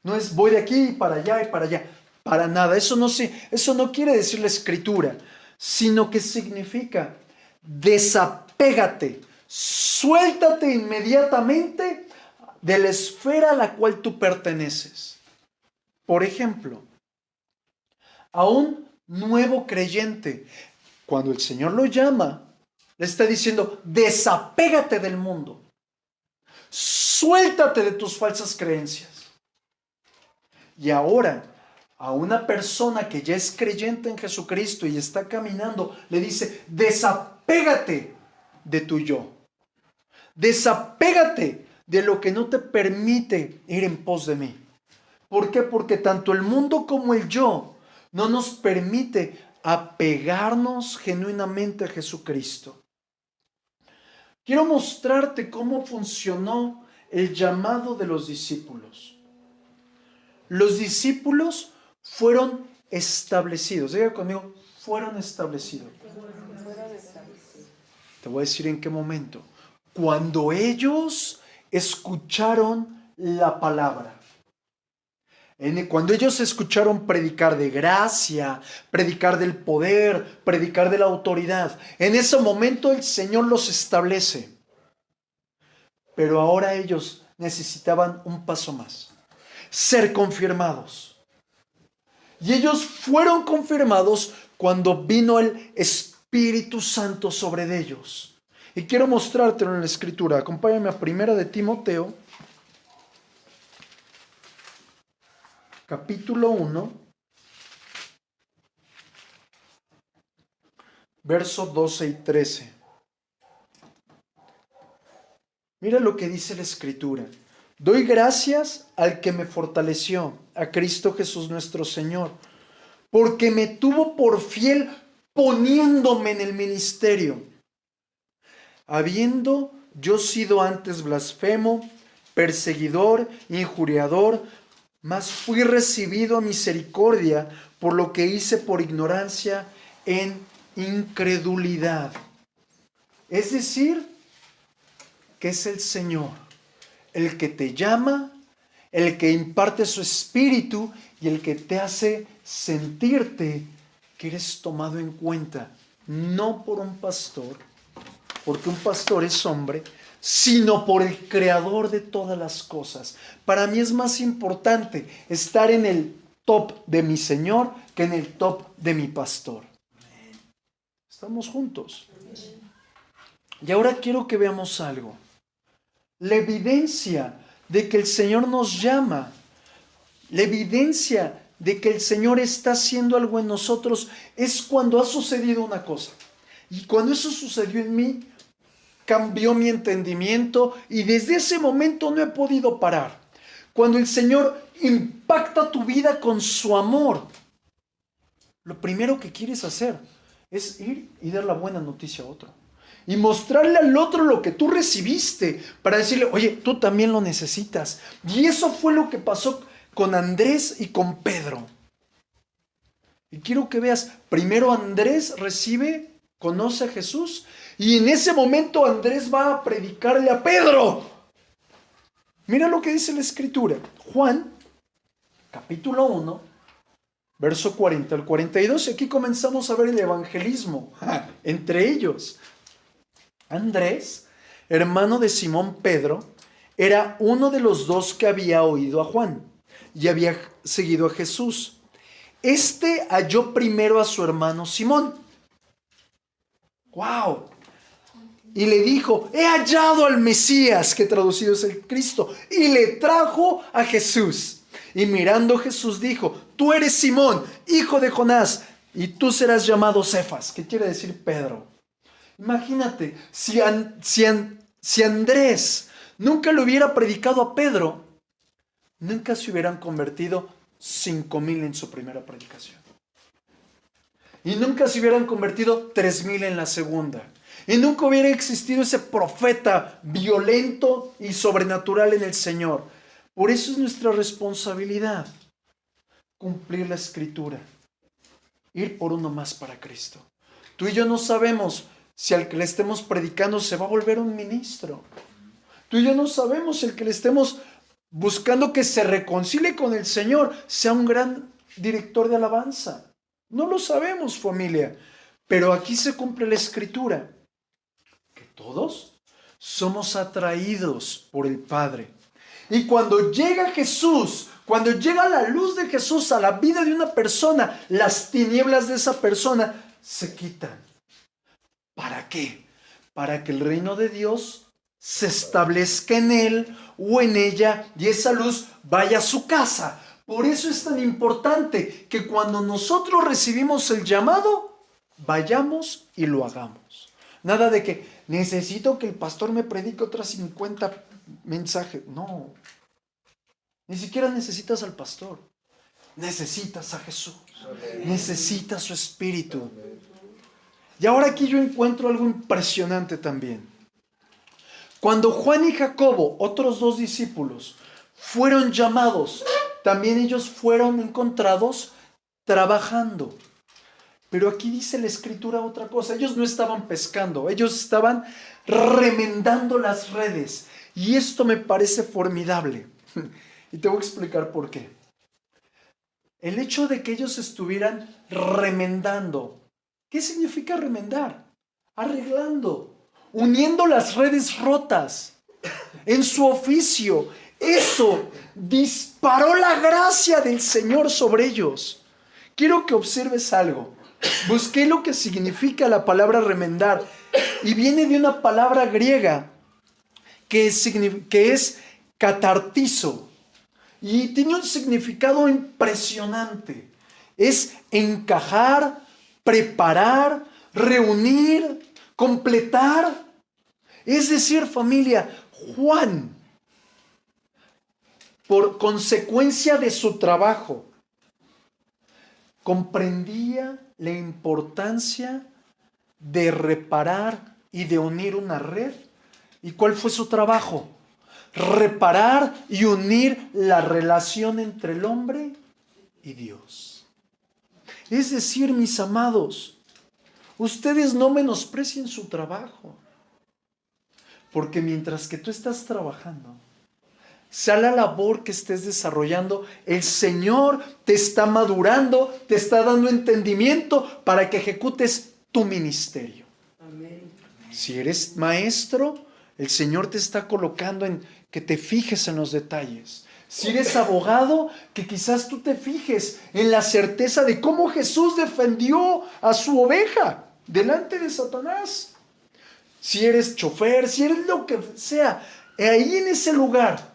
No es voy de aquí para allá y para allá. Para nada. Eso no quiere decir la Escritura, sino que significa desapégate, suéltate inmediatamente de la esfera a la cual tú perteneces. Por ejemplo, a un nuevo creyente, cuando el Señor lo llama, le está diciendo, desapégate del mundo. Suéltate de tus falsas creencias. Y ahora, a una persona que ya es creyente en Jesucristo y está caminando, le dice, desapégate de tu yo. Desapégate de lo que no te permite ir en pos de mí. ¿Por qué? Porque tanto el mundo como el yo no nos permite apegarnos genuinamente a Jesucristo. Quiero mostrarte cómo funcionó el llamado de los discípulos. Los discípulos fueron establecidos. Diga conmigo, fueron establecidos. Te voy a decir en qué momento. Cuando ellos escucharon la palabra. Cuando ellos escucharon predicar de gracia, predicar del poder, predicar de la autoridad, en ese momento el Señor los establece. Pero ahora ellos necesitaban un paso más. ser confirmados. Y ellos fueron confirmados cuando vino el Espíritu Santo sobre ellos. Y quiero mostrártelo en la Escritura. Acompáñame a 1 de Timoteo, capítulo 1, versos 12 y 13. Mira lo que dice la Escritura. Doy gracias al que me fortaleció, a Cristo Jesús nuestro Señor, porque me tuvo por fiel poniéndome en el ministerio, habiendo yo sido antes blasfemo, perseguidor, injuriador, mas fui recibido a misericordia por lo que hice por ignorancia en incredulidad. Es decir, que es el Señor el que te llama, el que imparte su espíritu y el que te hace sentirte que eres tomado en cuenta, no por un pastor, porque un pastor es hombre, sino por el creador de todas las cosas. Para mí es más importante estar en el top de mi Señor que en el top de mi pastor. Estamos juntos. Y ahora quiero que veamos algo. La evidencia de que el Señor nos llama, la evidencia de que el Señor está haciendo algo en nosotros es cuando ha sucedido una cosa. Y cuando eso sucedió en mí, cambió mi entendimiento y desde ese momento no he podido parar. Cuando el Señor impacta tu vida con su amor, lo primero que quieres hacer es ir y dar la buena noticia a otro. Y mostrarle al otro lo que tú recibiste para decirle, oye, tú también lo necesitas. Y eso fue lo que pasó con Andrés y con Pedro. Y quiero que veas, primero Andrés conoce a Jesús, y en ese momento Andrés va a predicarle a Pedro. Mira lo que dice la Escritura. Juan, capítulo 1, verso 40 al 42. Y aquí comenzamos a ver el evangelismo entre ellos. Andrés, hermano de Simón Pedro, era uno de los dos que había oído a Juan y había seguido a Jesús. Este halló primero a su hermano Simón. ¡Wow! Y le dijo, he hallado al Mesías, que traducido es el Cristo, y le trajo a Jesús. Y mirando Jesús dijo, tú eres Simón, hijo de Jonás, y tú serás llamado Cefas, que quiere decir Pedro. Imagínate, si Andrés nunca le hubiera predicado a Pedro, nunca se hubieran convertido 5,000 en su primera predicación. Y nunca se hubieran convertido 3,000 en la segunda. Y nunca hubiera existido ese profeta violento y sobrenatural en el Señor. Por eso es nuestra responsabilidad cumplir la Escritura. Ir por uno más para Cristo. Tú y yo no sabemos si al que le estemos predicando se va a volver un ministro. Tú y yo no sabemos si el que le estemos buscando que se reconcilie con el Señor sea un gran director de alabanza. No lo sabemos, familia. Pero aquí se cumple la Escritura. Que todos somos atraídos por el Padre. Y cuando llega Jesús, cuando llega la luz de Jesús a la vida de una persona, las tinieblas de esa persona se quitan. ¿Para qué? Para que el reino de Dios se establezca en él o en ella y esa luz vaya a su casa. Por eso es tan importante que cuando nosotros recibimos el llamado, vayamos y lo hagamos. Nada de que necesito que el pastor me predique otras 50 mensajes. No. Ni siquiera necesitas al pastor. Necesitas a Jesús. Necesitas su espíritu. Y ahora aquí yo encuentro algo impresionante también. Cuando Juan y Jacobo, otros 2 discípulos, fueron llamados, también ellos fueron encontrados trabajando. Pero aquí dice la Escritura otra cosa. Ellos no estaban pescando, ellos estaban remendando las redes. Y esto me parece formidable. Y te voy a explicar por qué. El hecho de que ellos estuvieran remendando. ¿Qué significa remendar? Arreglando, uniendo las redes rotas en su oficio, Eso disparó la gracia del Señor sobre ellos. Quiero que observes algo. Busqué lo que significa la palabra remendar y viene de una palabra griega que es catartizo y tiene un significado impresionante. Es encajar, preparar, reunir, completar. Es decir, familia, Juan, por consecuencia de su trabajo, comprendía la importancia de reparar y de unir una red. ¿Y cuál fue su trabajo? Reparar y unir la relación entre el hombre y Dios. Es decir, mis amados, ustedes no menosprecien su trabajo, porque mientras que tú estás trabajando, sea la labor que estés desarrollando, el Señor te está madurando, te está dando entendimiento para que ejecutes tu ministerio. Amén. Si eres maestro, el Señor te está colocando en que te fijes en los detalles. Si eres abogado, que quizás tú te fijes en la certeza de cómo Jesús defendió a su oveja delante de Satanás. Si eres chofer, si eres lo que sea, ahí en ese lugar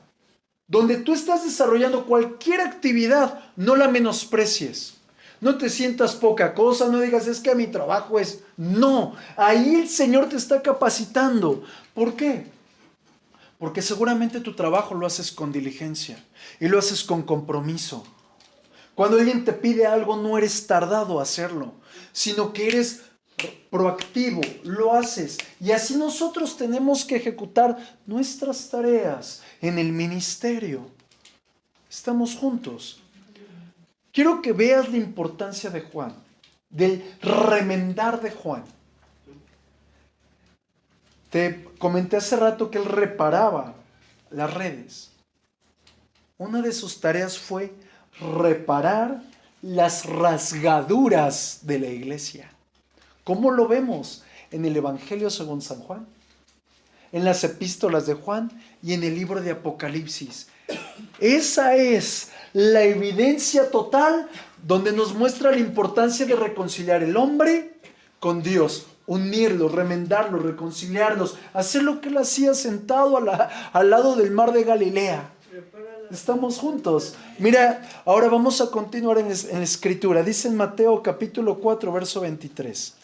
donde tú estás desarrollando cualquier actividad, no la menosprecies. No te sientas poca cosa, no digas es que mi trabajo es... No, ahí el Señor te está capacitando. ¿Por qué? Porque seguramente tu trabajo lo haces con diligencia y lo haces con compromiso. Cuando alguien te pide algo, no eres tardado a hacerlo, sino que eres proactivo, lo haces. Y así nosotros tenemos que ejecutar nuestras tareas en el ministerio. Estamos juntos. Quiero que veas la importancia de Juan, del remendar de Juan. Te comenté hace rato que él reparaba las redes. Una de sus tareas fue reparar las rasgaduras de la iglesia. ¿Cómo lo vemos? En el Evangelio según San Juan, en las epístolas de Juan y en el libro de Apocalipsis. Esa es la evidencia total donde nos muestra la importancia de reconciliar el hombre con Dios, unirlos, remendarlos, reconciliarlos, hacer lo que él hacía sentado al lado del mar de Galilea. Estamos juntos. Mira, ahora vamos a continuar en la escritura. Dice en Mateo capítulo 4, verso 23.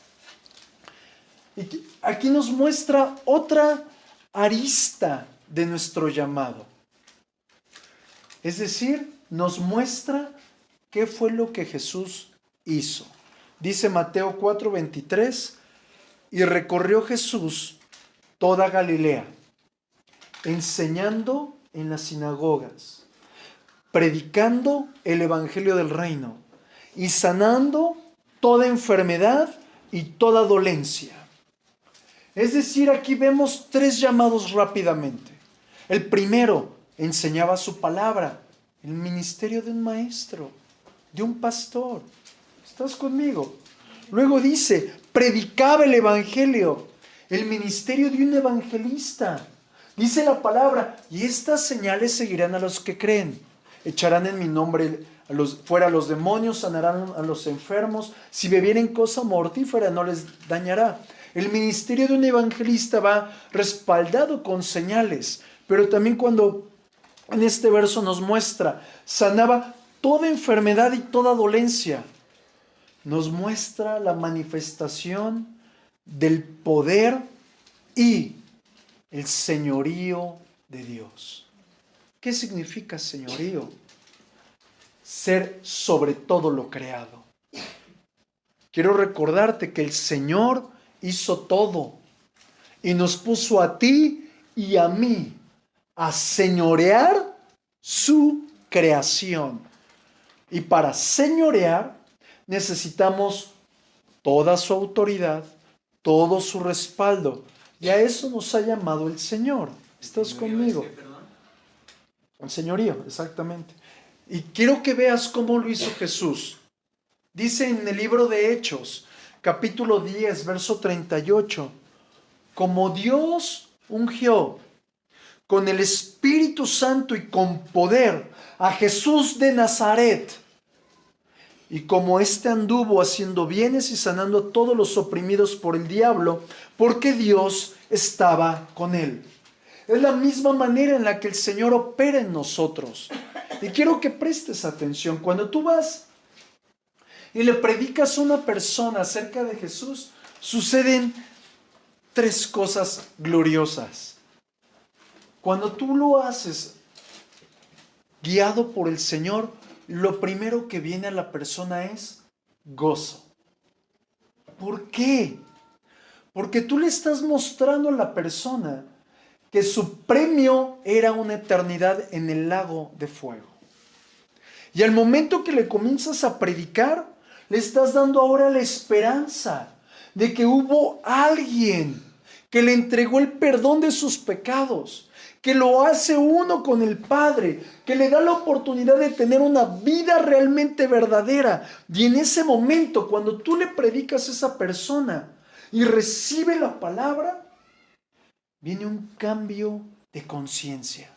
Y aquí nos muestra otra arista de nuestro llamado. Es decir, nos muestra qué fue lo que Jesús hizo. Dice Mateo 4, 23, y recorrió Jesús toda Galilea, enseñando en las sinagogas, predicando el evangelio del reino y sanando toda enfermedad y toda dolencia. Es decir, aquí vemos tres llamados rápidamente. El primero, enseñaba su palabra, el ministerio de un maestro, de un pastor. ¿Estás conmigo? Luego dice, predicaba el evangelio, el ministerio de un evangelista. Dice la palabra, y estas señales seguirán a los que creen. Echarán en mi nombre fuera a los demonios, sanarán a los enfermos. Si bebieren cosa mortífera no les dañará. El ministerio de un evangelista va respaldado con señales, pero también cuando en este verso nos muestra, sanaba toda enfermedad y toda dolencia. Nos muestra la manifestación del poder y el señorío de Dios. ¿Qué significa señorío? Ser sobre todo lo creado. Quiero recordarte que el Señor hizo todo y nos puso a ti y a mí a señorear su creación. Y para señorear necesitamos toda su autoridad, todo su respaldo. Y a eso nos ha llamado el Señor. ¿Estás conmigo? El señorío, exactamente. Y quiero que veas cómo lo hizo Jesús. Dice en el libro de Hechos, capítulo 10, verso 38, como Dios ungió con el Espíritu Santo y con poder a Jesús de Nazaret. Y como éste anduvo haciendo bienes y sanando a todos los oprimidos por el diablo, porque Dios estaba con él. Es la misma manera en la que el Señor opera en nosotros. Y quiero que prestes atención. Cuando tú vas y le predicas a una persona acerca de Jesús, suceden tres cosas gloriosas. Cuando tú lo haces guiado por el Señor, lo primero que viene a la persona es gozo. ¿Por qué? Porque tú le estás mostrando a la persona que su premio era una eternidad en el lago de fuego. Y al momento que le comienzas a predicar, le estás dando ahora la esperanza de que hubo alguien que le entregó el perdón de sus pecados, que lo hace uno con el Padre, que le da la oportunidad de tener una vida realmente verdadera. Y en ese momento, cuando tú le predicas a esa persona y recibe la palabra, viene un cambio de conciencia.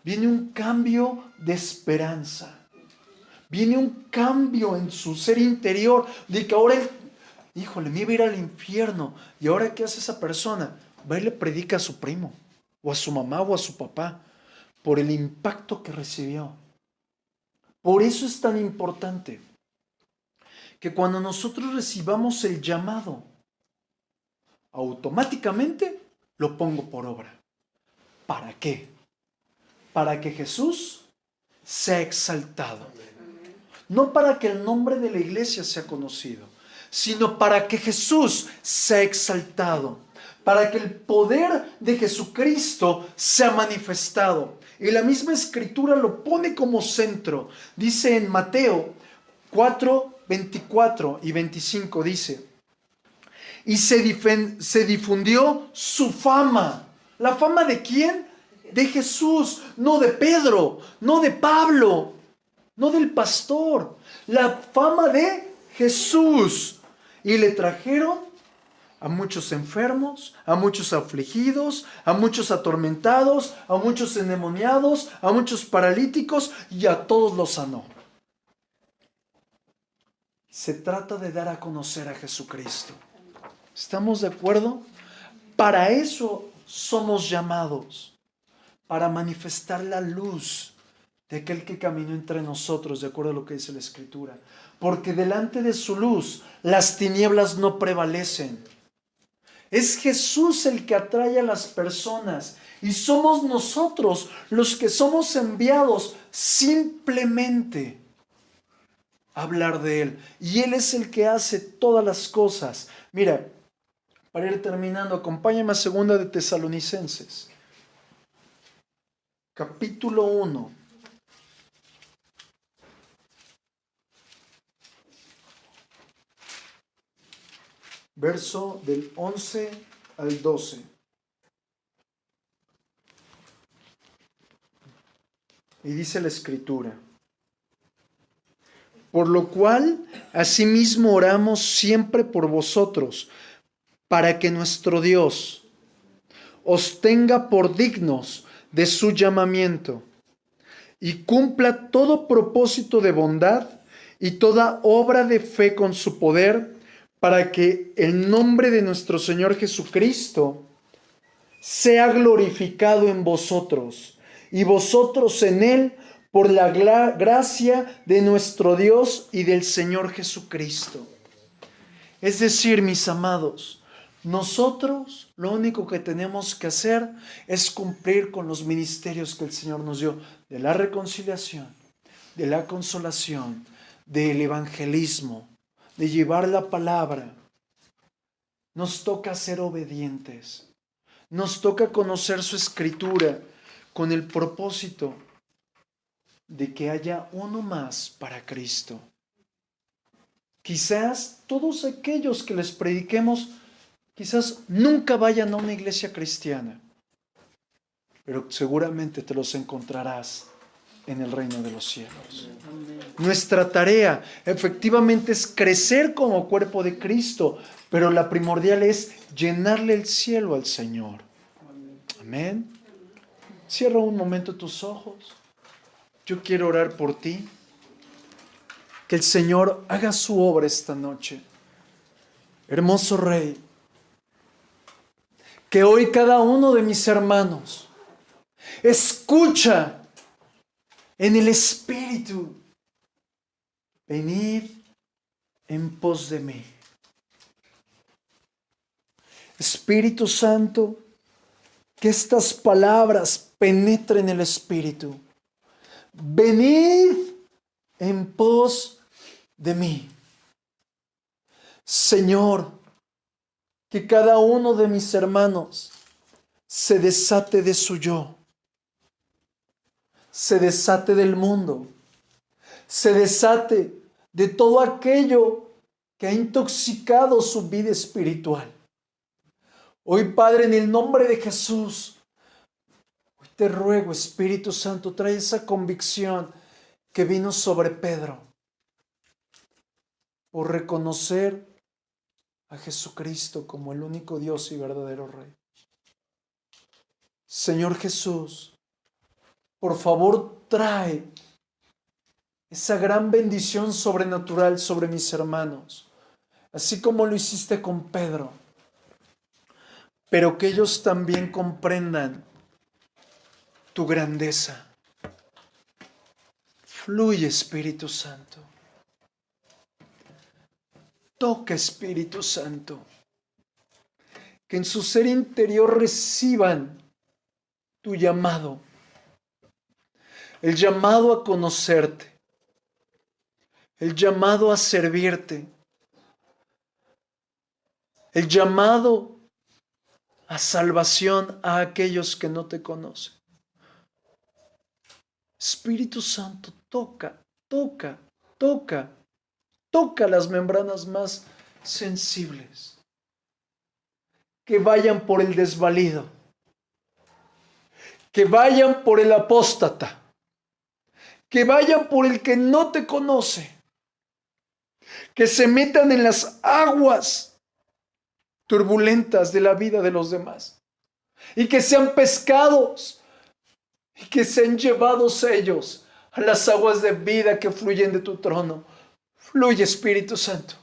Viene un cambio de esperanza. Viene un cambio en su ser interior de que ahora híjole, me iba a ir al infierno. ¿Y ahora qué hace esa persona? Va y le predica a su primo, o a su mamá, o a su papá, por el impacto que recibió. Por eso es tan importante que cuando nosotros recibamos el llamado, automáticamente lo pongo por obra. ¿Para qué? Para que Jesús sea exaltado. No para que el nombre de la iglesia sea conocido, sino para que Jesús sea exaltado, para que el poder de Jesucristo sea manifestado. Y la misma Escritura lo pone como centro. Dice en Mateo 4, 24 y 25, dice: y se difundió su fama. ¿La fama de quién? De Jesús, no de Pedro, no de Pablo, no del pastor. La fama de Jesús. Y le trajeron a muchos enfermos, a muchos afligidos, a muchos atormentados, a muchos endemoniados, a muchos paralíticos, y a todos los sanó. Se trata de dar a conocer a Jesucristo. ¿Estamos de acuerdo? Para eso somos llamados, para manifestar la luz de aquel que caminó entre nosotros, de acuerdo a lo que dice la Escritura. Porque delante de su luz las tinieblas no prevalecen. Es Jesús el que atrae a las personas y somos nosotros los que somos enviados simplemente a hablar de Él. Y Él es el que hace todas las cosas. Mira, para ir terminando, acompáñame a 2 de Tesalonicenses, capítulo 1. Verso del 11 al 12. Y dice la Escritura: por lo cual, asimismo oramos siempre por vosotros, para que nuestro Dios os tenga por dignos de su llamamiento y cumpla todo propósito de bondad y toda obra de fe con su poder, para que el nombre de nuestro Señor Jesucristo sea glorificado en vosotros, y vosotros en Él, por la gracia de nuestro Dios y del Señor Jesucristo. Es decir, mis amados, nosotros lo único que tenemos que hacer es cumplir con los ministerios que el Señor nos dio, de la reconciliación, de la consolación, del evangelismo, de llevar la palabra. Nos toca ser obedientes. Nos toca conocer su Escritura con el propósito de que haya uno más para Cristo. Quizás todos aquellos que les prediquemos, quizás nunca vayan a una iglesia cristiana, pero seguramente te los encontrarás en el reino de los cielos. Nuestra tarea efectivamente es crecer como cuerpo de Cristo, pero la primordial es llenarle el cielo al Señor. Amén. Cierra un momento tus ojos. Yo quiero orar por ti. Que el Señor haga su obra esta noche. Hermoso Rey, que hoy cada uno de mis hermanos escucha en el Espíritu: venid en pos de mí. Espíritu Santo, que estas palabras penetren el Espíritu. Venid en pos de mí. Señor, que cada uno de mis hermanos se desate de su yo, se desate del mundo, se desate de todo aquello que ha intoxicado su vida espiritual. Hoy, Padre, en el nombre de Jesús, hoy te ruego, Espíritu Santo, trae esa convicción que vino sobre Pedro por reconocer a Jesucristo como el único Dios y verdadero Rey. Señor Jesús, por favor, trae esa gran bendición sobrenatural sobre mis hermanos, así como lo hiciste con Pedro, pero que ellos también comprendan tu grandeza. Fluye, Espíritu Santo. Toca, Espíritu Santo. Que en su ser interior reciban tu llamado. El llamado a conocerte. El llamado a servirte. El llamado a salvación a aquellos que no te conocen. Espíritu Santo, toca, toca, toca, toca las membranas más sensibles. Que vayan por el desvalido. Que vayan por el apóstata. Que vayan por el que no te conoce. Que se metan en las aguas turbulentas de la vida de los demás. Y que sean pescados. Y que sean llevados ellos a las aguas de vida que fluyen de tu trono. Fluye, Espíritu Santo.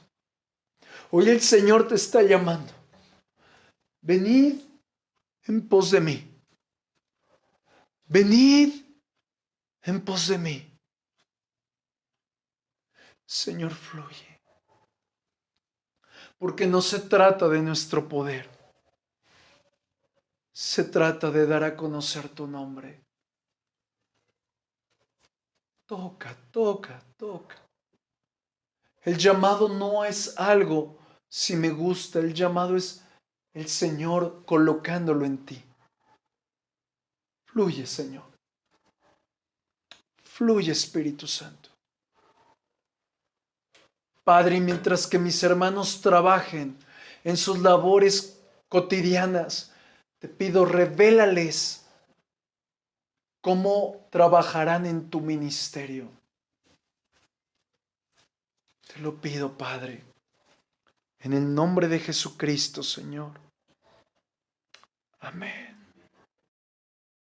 Hoy el Señor te está llamando. Venid en pos de mí. Venid en pos de mí. Señor, fluye. Porque no se trata de nuestro poder. Se trata de dar a conocer tu nombre. Toca, toca, toca. El llamado no es algo si me gusta. El llamado es el Señor colocándolo en ti. Fluye, Señor. Fluye, Espíritu Santo. Padre, mientras que mis hermanos trabajen en sus labores cotidianas, te pido, revélales cómo trabajarán en tu ministerio. Te lo pido, Padre, en el nombre de Jesucristo, Señor. Amén.